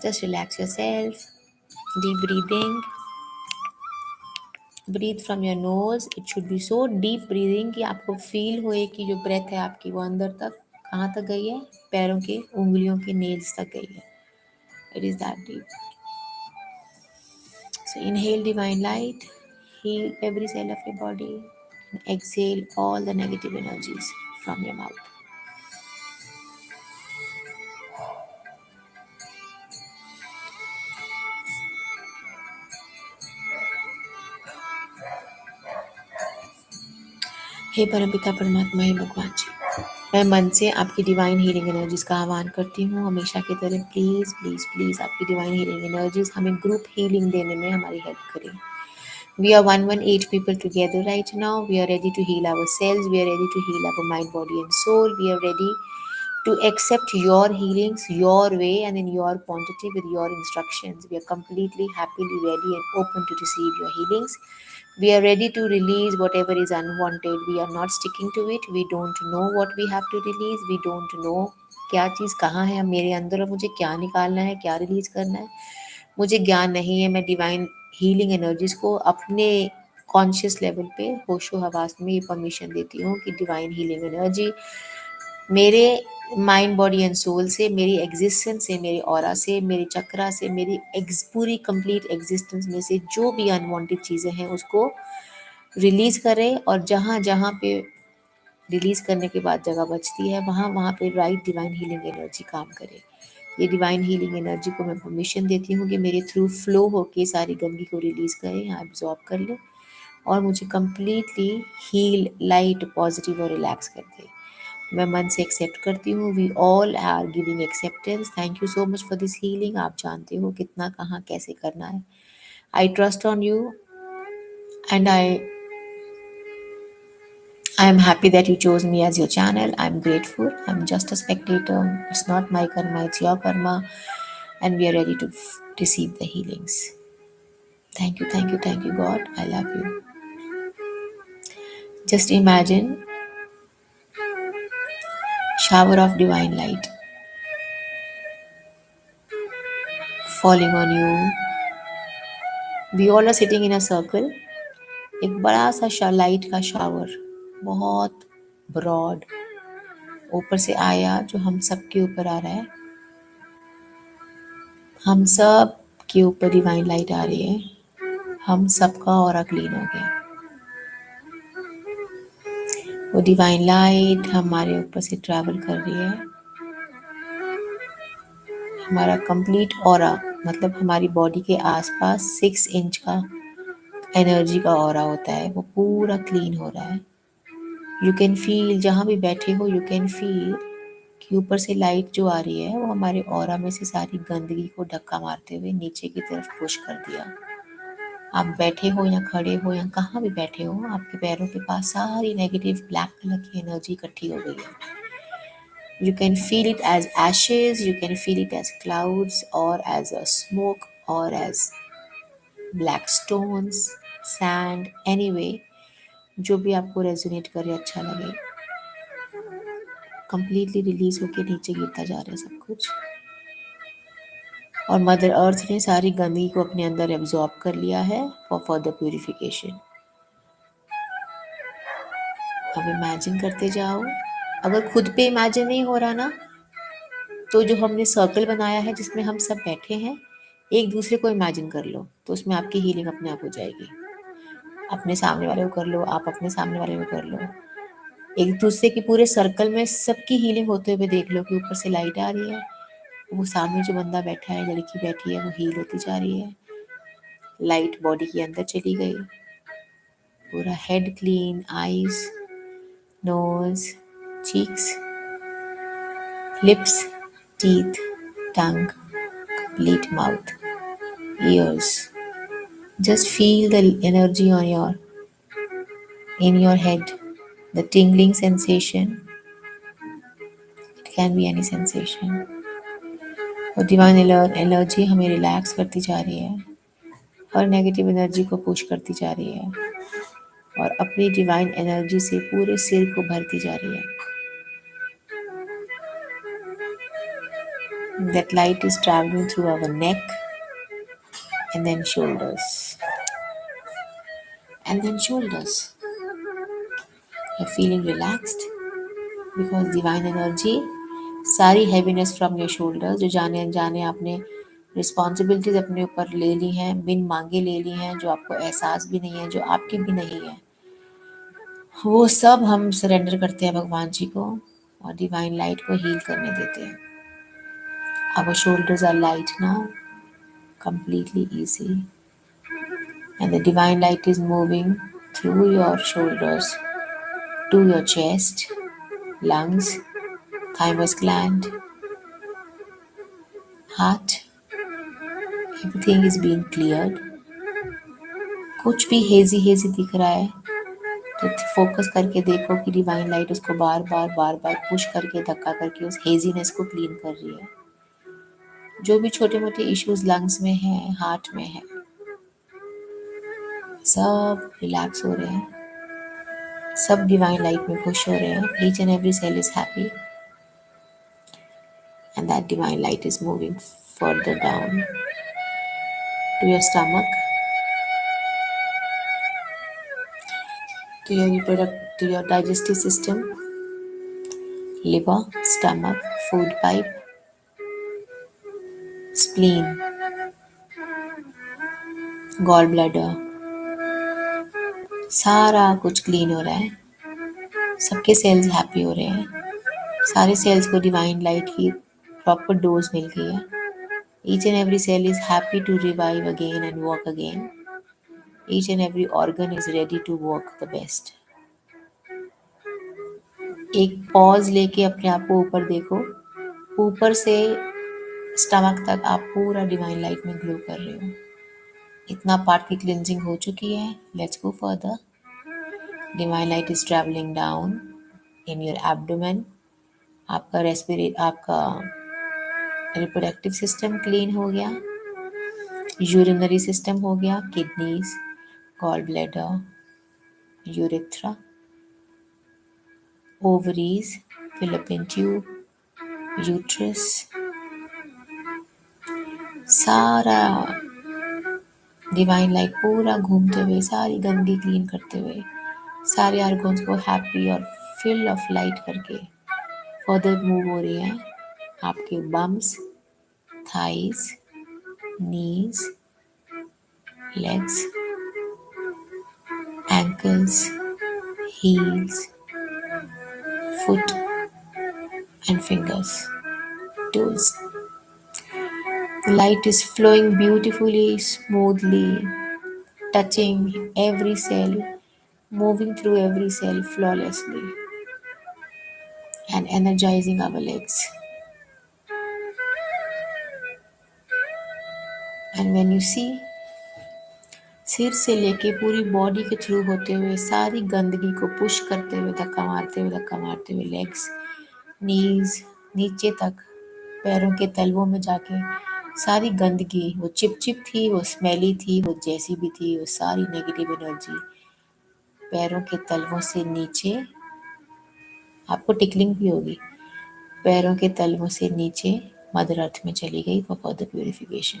Just relax yourself. Deep breathing. Breathe from your nose. It should be so deep breathing कि आपको feel होए कि जो breath है आपकी वो अंदर तक कहाँ तक गई है, पैरों के उंगलियों के नेल्स तक गई है. It is that deep. So inhale divine light, heal every cell of your body, and exhale all the negative energies from your mouth. हे परमपिता परमात्मा, हे भगवान जी, मैं मन से आपकी डिवाइन हीलिंग एनर्जीज का आह्वान करती हूँ. हमेशा की तरह प्लीज़ प्लीज़ प्लीज़ आपकी डिवाइन हीलिंग एनर्जीज हमें ग्रुप हीलिंग देने में हमारी हेल्प करें. We are 118 people together right now. We are ready to heal ourselves. We are ready to heal our mind, body, and soul. We are ready to accept your healings your way and in your quantity with your instructions. We are completely, happily ready and open to receive your healings. We are ready to release whatever is unwanted. We are not sticking to it. We don't know what we have to release. We don't know क्या चीज़ कहाँ है मेरे अंदर और मुझे क्या निकालना है, क्या रिलीज करना है. मुझे ज्ञान नहीं है. मैं डिवाइन हीलिंग एनर्जीज को अपने कॉन्शियस लेवल पे होशो हवास में ये परमिशन देती हूँ कि डिवाइन हीलिंग एनर्जी मेरे माइंड बॉडी एंड सोल से, मेरी एग्जिस्टेंस से, मेरे ऑरा से, मेरे चक्रा से, मेरी पूरी कंप्लीट एग्जिस्टेंस में से जो भी अनवांटेड चीज़ें हैं उसको रिलीज करें. और जहाँ जहाँ पे रिलीज करने के बाद जगह बचती है वहाँ वहाँ पे राइट डिवाइन हीलिंग एनर्जी काम करे. ये डिवाइन हीलिंग एनर्जी को मैं परमिशन देती हूँ कि मेरे थ्रू फ्लो होके सारी गंदगी को रिलीज करें, यहाँ एब्जॉर्ब कर ले और मुझे कम्प्लीटली हील, लाइट, पॉजिटिव और रिलैक्स कर दे. मैं मन से एक्सेप्ट करती हूँ. We all are giving acceptance. Thank you so much for this healing. आप जानते हो कितना, कहाँ, कैसे करना है. I trust on you and I am happy that you chose me as your channel. I'm grateful. I'm just a spectator. It's not my karma, it's your karma. And we are ready to receive the healings. Thank you, thank you, thank you, God. I love you. Just imagine shower of divine light falling on you. We all are sitting in a circle. एक बड़ा सा light का shower बहुत broad ऊपर से आया जो हम सब के ऊपर आ रहा है. हम सब के ऊपर डिवाइन लाइट आ रही है. हम सबका ऑरा क्लीन हो गया. वो डिवाइन लाइट हमारे ऊपर से ट्रैवल कर रही है. हमारा कंप्लीट ऑरा, मतलब हमारी बॉडी के आसपास 6 इंच का एनर्जी का ऑरा होता है, वो पूरा क्लीन हो रहा है. यू कैन फील, जहाँ भी बैठे हो यू कैन फील कि ऊपर से लाइट जो आ रही है वो हमारे ऑरा में से सारी गंदगी को धक्का मारते हुए नीचे की तरफ पुश कर दिया. आप बैठे हो या खड़े हो या कहाँ भी बैठे हो, आपके पैरों के पास सारी नेगेटिव ब्लैक कलर की एनर्जी इकट्ठी हो गई है. You can feel it as ashes, you can feel it as clouds or as a smoke or as black stones, sand, anyway, जो भी आपको रेजोनेट करे, अच्छा लगे. कंप्लीटली रिलीज होके नीचे गिरता जा रहा है सब कुछ. और मदर अर्थ ने सारी गंदगी को अपने अंदर एब्जॉर्ब कर लिया है फॉर फर्दर प्यूरिफिकेशन. अब इमेजिन करते जाओ. अगर खुद पे इमेजिन नहीं हो रहा ना, तो जो हमने सर्कल बनाया है जिसमें हम सब बैठे हैं, एक दूसरे को इमेजिन कर लो, तो उसमें आपकी हीलिंग अपने आप हो जाएगी. अपने सामने वाले को कर लो, आप अपने सामने वाले को कर लो. एक दूसरे की पूरे सर्कल में सबकी हीलिंग होते हुए देख लो कि ऊपर से लाइट आ रही है, वो सामने जो बंदा बैठा है, लड़की बैठी है, वो हील होती जा रही है. लाइट बॉडी के अंदर चली गई. पूरा head clean, eyes, nose, cheeks, lips, teeth, tongue, complete mouth, ears. Just feel the energy in your head, the tingling sensation. It can be any sensation. और डिवाइन एनर्जी हमें रिलैक्स करती जा रही है, हर नेगेटिव एनर्जी को push करती जा रही है और अपनी डिवाइन एनर्जी से पूरे सिर को भरती जा रही है. That light is traveling through our neck and then shoulders. And then shoulders. You're feeling relaxed because divine energy, सारी हैवीनेस फ्रॉम योर शोल्डर, जो जाने अनजाने आपने रिस्पॉन्सिबिलिटीज अपने ऊपर ले ली हैं, बिन मांगे ले ली हैं, जो आपको एहसास भी नहीं है, जो आपकी भी नहीं है, वो सब हम सरेंडर करते हैं भगवान जी को और डिवाइन लाइट को हील करने देते हैं. Our shoulders are light now, completely easy, and the divine light is moving through your shoulders to your chest, lungs, thymus gland, heart. Everything is being cleared. कुछ भी हेजी हेजी दिख रहा है तो फोकस करके देखो कि डिवाइन लाइट उसको बार बार पुश करके धक्का करके उस हेजीनेस को क्लीन कर रही है. जो भी छोटे मोटे इश्यूज लंग्स में है, हार्ट में है, सब रिलैक्स हो रहे हैं, सब डिवाइन लाइट में खुश हो रहे हैं. Each and every cell is happy and that divine light is moving further down to your stomach, to your digestive system, liver, stomach, food pipe, spleen, gall bladder. सारा कुछ क्लीन हो रहा है, सबके सेल्स हैप्पी हो रहे हैं, सारे सेल्स को डिवाइन लाइट की प्रॉपर डोज मिल गई है. Each and every cell is happy to revive again and work again. Each and every organ is ready to work the best. एक पॉज लेके अपने आप को ऊपर देखो, ऊपर से स्टमक तक आप पूरा डिवाइन लाइट में ग्लो कर रहे हो. इतना पार्ट की क्लिनजिंग हो चुकी है. Let's go further. Divine light is travelling down in your abdomen. आपका रिप्रोडक्टिव सिस्टम क्लीन हो गया, यूरिनरी सिस्टम हो गया, kidneys, gall bladder, urethra, ovaries, fallopian tube, uterus, सारा डिवाइन लाइट पूरा घूमते हुए, सारी गंदगी क्लीन करते हुए, सारे ऑर्गन्स को हैप्पी और फिल ऑफ लाइट करके फर्दर मूव हो रही है. आपके bums, thighs, knees, legs, ankles, heels, foot and fingers, toes. The light is flowing beautifully, smoothly, touching every cell, moving through every cell flawlessly, and energizing our legs. And when you see, सिर से लेके पूरी body के through होते हुए सारी गंदगी को पुश करते हुए, धक्का मारते हुए लेग्स, नीज, नीचे तक पैरों के तलवों में जाके सारी गंदगी, वो चिप थी, वो स्मेली थी, वो जैसी भी थी, वो सारी नेगेटिव एनर्जी पैरों के तलवों से नीचे, आपको टिकलिंग भी होगी, पैरों के तलवों से नीचे मदर अर्थ में चली गई फॉर फर्दर प्यूरिफिकेशन.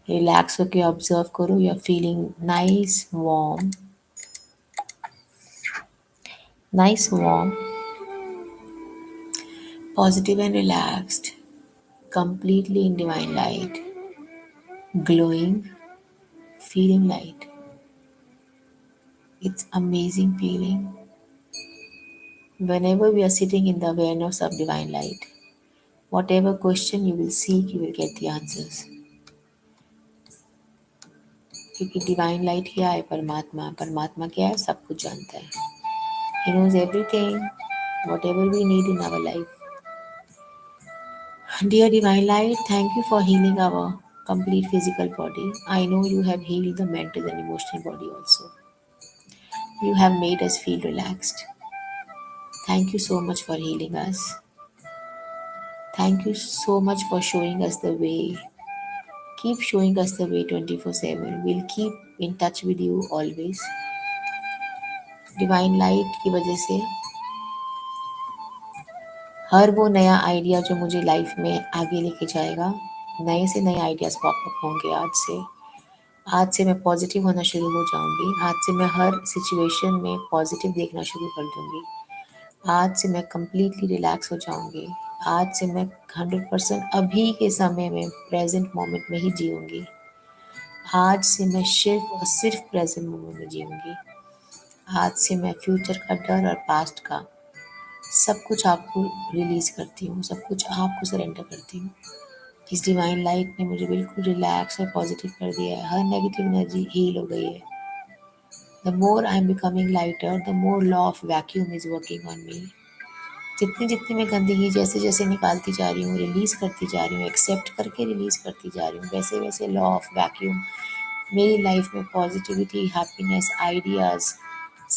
रिलैक्स होके ऑब्जर्व करो. You are feeling nice warm, positive and relaxed, completely in divine light, glowing, feeling light. It's amazing feeling. Whenever we are sitting in the awareness of divine light, whatever question you will seek, you will get the answers. क्योंकि divine light क्या है? परमात्मा. परमात्मा क्या है? सब कुछ जानता है. He knows everything, whatever we need in our life. Dear divine light, thank you for healing our complete physical body. I know you have healed the mental and emotional body also. You have made us feel relaxed. Thank you so much for healing us. Thank you so much for showing us the way. Keep showing us the way 24/7. We'll keep in touch with you always. Divine light की वजह से हर वो नया idea जो मुझे life में आगे लेके जाएगा, नए से नए आइडियाज़ पॉपअप होंगे आज से। आज से मैं पॉजिटिव होना शुरू हो जाऊंगी। आज से मैं हर सिचुएशन में पॉजिटिव देखना शुरू कर दूंगी। आज से मैं कंप्लीटली रिलैक्स हो जाऊंगी। आज से मैं 100% अभी के समय में प्रेजेंट मोमेंट में ही जीऊंगी। आज से मैं सिर्फ और सिर्फ प्रेजेंट मोमेंट में जीऊंगी। आज से मैं फ्यूचर का डर और पास्ट का सब कुछ आपको रिलीज़ करती हूँ, सब कुछ आपको सरेंडर करती हूँ। इस डिवाइन लाइट ने मुझे बिल्कुल रिलैक्स और पॉजिटिव कर दिया है। हर नेगेटिव एनर्जी हील हो गई है। The more I am becoming lighter, the more law of vacuum is working on me. जितनी जितनी मैं गंदगी जैसे जैसे निकालती जा रही हूँ, रिलीज़ करती जा रही हूँ, एक्सेप्ट करके रिलीज़ करती जा रही हूँ, वैसे वैसे लॉ ऑफ वैक्यूम मेरी लाइफ में पॉजिटिविटी, हैप्पीनेस, आइडियाज़,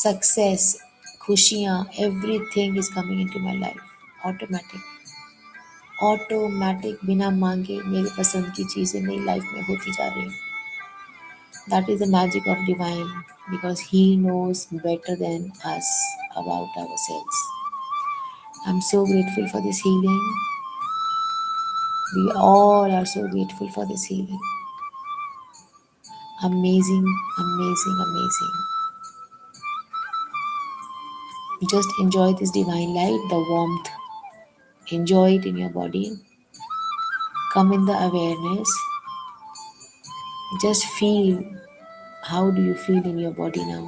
सक्सेस, खुशियाँ, everything is coming into my life automatic. Automatic बिना मांगे मेरी पसंद की चीज़ें मेरी लाइफ में होती जा रही हैं। That is the magic of divine, because he knows better than us about our cells. I am so grateful for this healing. We all are so grateful for this healing. Amazing, amazing, amazing. Just enjoy this divine light, the warmth. Enjoy it in your body. Come in the awareness. Just feel, how do you feel in your body now?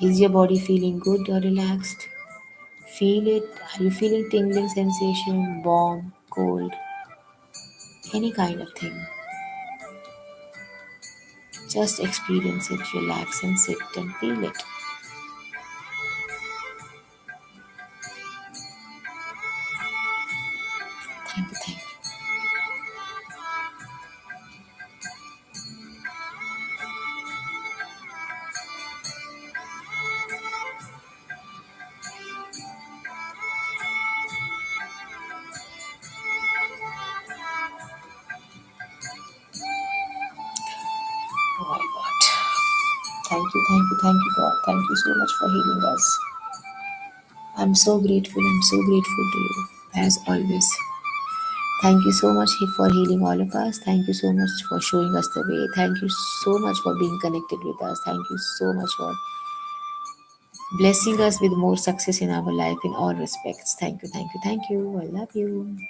Is your body feeling good or relaxed? Feel it. Are you feeling tingling sensation, warm, cold, any kind of thing? Just experience it, relax and sit and feel it. Thank you, thank you. Oh my God. Thank you, God. Thank you so much for healing us. I'm so grateful. I'm so grateful to you, as always. Thank you so much for healing all of us. Thank you so much for showing us the way. Thank you so much for being connected with us. Thank you so much for blessing us with more success in our life in all respects. Thank you, thank you, thank you. I love you.